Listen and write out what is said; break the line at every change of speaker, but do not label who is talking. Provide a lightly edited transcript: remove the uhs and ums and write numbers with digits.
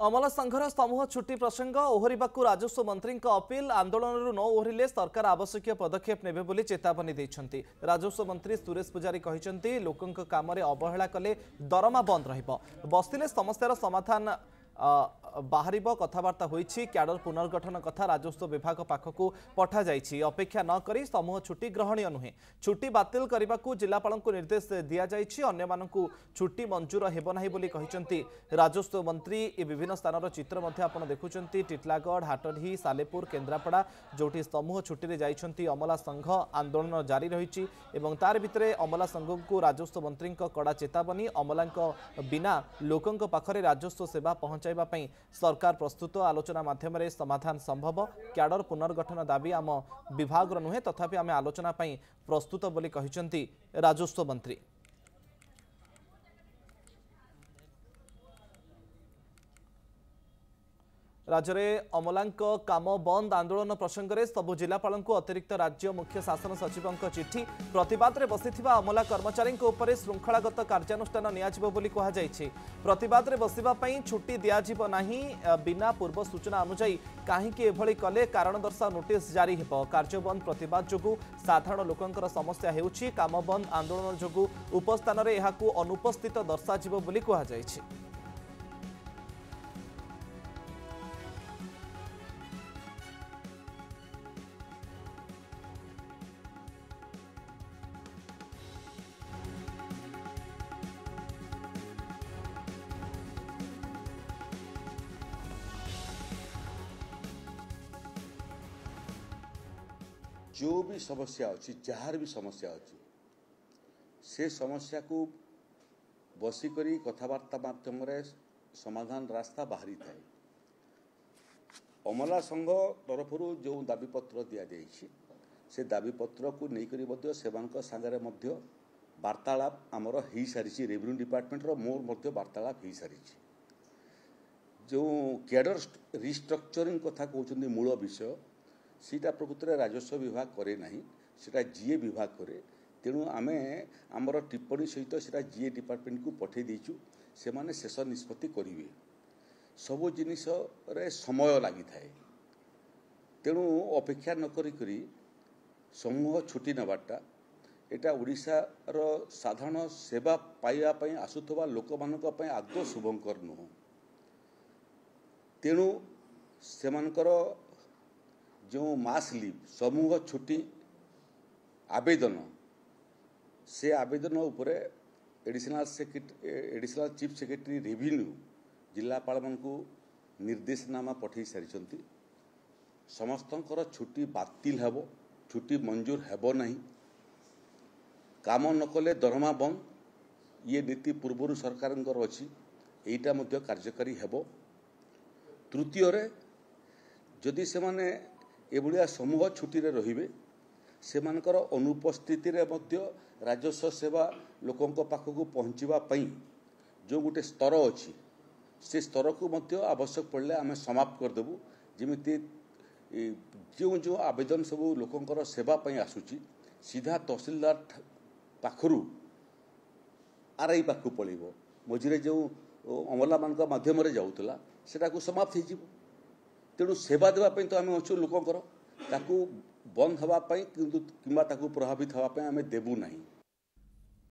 अमला संघर समूह छुट्टी प्रसंग ओहरिबाकू राजस्व मंत्री अपील आंदोलन न ओहरिले सरकार आवश्यक पदक्षेप नेबे बोली चेतावनी देइछन्ति। राजस्व मंत्री सुरेश पुजारी कहिछन्ति लोकंक कामरे अवहेला कले दरमा बंद रहिबो। बसिले समस्यार समाधान बाहर कथबार्ता होइछि। क्याडर पुनर्गठन कथा राजस्व विभाग पाखकू पठा जाइछि। अपेक्षा न करी समूह छुट्टी ग्रहणीय नुहे। छुट्टी बातिल करबाकू जिलापालंकू निर्देश दिया जाइछि। अन्य मानकू छुट्टी मंजूर हेबो नाही बोली कहिछन्ति राजस्व मंत्री। ए विभिन्न स्थानर चित्र मध्ये आपण देखुछन्ति टिटलागढ़, हाटडीही, सालेपुर, केन्द्रापड़ा जोठी समूह छुट्टी रे जाइछन्ति। अमला संघ आंदोलन जारी रहिछि एवं तार भितरे अमला संघकू राजस्व मंत्री कड़ा चेतावनी। अमलांक बिना लोकंक पाखरे राजस्व सेवा पहुंचाइबा पई सरकार प्रस्तुत। आलोचना माध्यम समाधान संभव। क्याडर पुनर्गठन दाबी आम विभाग नुहे तथापि आम आलोचना प्रस्तुत बोली कहिसेंति राजस्व मंत्री। राज्य में अमलांक काम बंद आंदोलन प्रसंग में सबु जिलापाल को अतिरिक्त राज्य मुख्य शासन सचिव चिठी। प्रतिवाद में बसिथिबा अमला कर्मचारी श्रृंखलागत कार्यानुष्ठान नियाजिबो बोली कहा जायछि। प्रतिवाद में बसिबा पई छुट्टी दियाजिबो नाही। बिना पूर्व सूचना अनुसार काहींकि एभली कले कारण दर्शा नोटिस जारी हेबो। कार्य बंद प्रतिवाद जोगु साधारण लोकंकर समस्या हेउछि। काम बंद आंदोलन जोगु उपस्थान रे एहाकु अनुपस्थित दर्शाजिबो बोली कहा जायछि।
जो भी समस्या अच्छी जार भी समस्या अच्छी से समस्या को बसिकरी कथबार्ता माध्यम समाधान रास्ता बाहरी थाए। अमला संघ तरफ जो दाबीपत्र दि जाइए से दाबीपत्र को लेकर सागरे वार्तालाप आमर हो सारी। रेवेन्यू डिपार्टमेंटर मोर वार्तालाप हो सारी। जो कैडर रिस्ट्रक्चरिंग कथा कहते मूल विषय सीटा प्रकृत राजस्व विभाग करे नहीं, सीटा जीए विभाग करे। तेणु आमे आमर टिप्पणी सहित सीटा जीए डिपार्टमेंट को पठे देचु। से माने शेष निष्पत्ति करिवे। सबो जिनिस रे समय लागि थाए। तेणु अपेक्षा न करी समूह छुट्टी नबाटा एटा ओडिशा रो साधारण सेवा पाइबा पई आसुथबा लोक मानक पई आदौ शुभंकर नुह। तेणु सेमानकर जो मास लीव समूह छुट्टी आवेदन से आवेदन उपरे एडिशनल चीफ सेक्रेटरी रेवेन्यू जिलापाल को निर्देशनामा पठे सारी। समस्तंकर छुट्टी बातिल हेबो, छुट्टी मंजूर हेबो नहीं। काम न कले दरमा बंद ये नीति पूर्वर सरकार अच्छी एटा मध्य कार्यकारी हेबो। तृतीय रे जदि से माने एभलिया समूह छुट्टी रे रहिबे सेमानकर अनुपस्थिति रे मध्य राजस्व सेवा लोकंक पाखक पहुँचवा जो गोटे स्तर अच्छी से स्तर को मध्य आवश्यक पड़े आम समाप्त करदेबू। जमीती जो जो आवेदन सब लोकंकर सेवा पई आसुची सीधा तहसीलदार पाखरु आरआई पाखु पड़ेब। मझे जो अमला मान मध्यम जाऊला सेटा को समाप्त हो। तेणु सेवा देवाई तो आम अच्छु लोकंकर ताकू बंद हाँवाई कि प्रभावित हाँवाई आम देबू नहीं।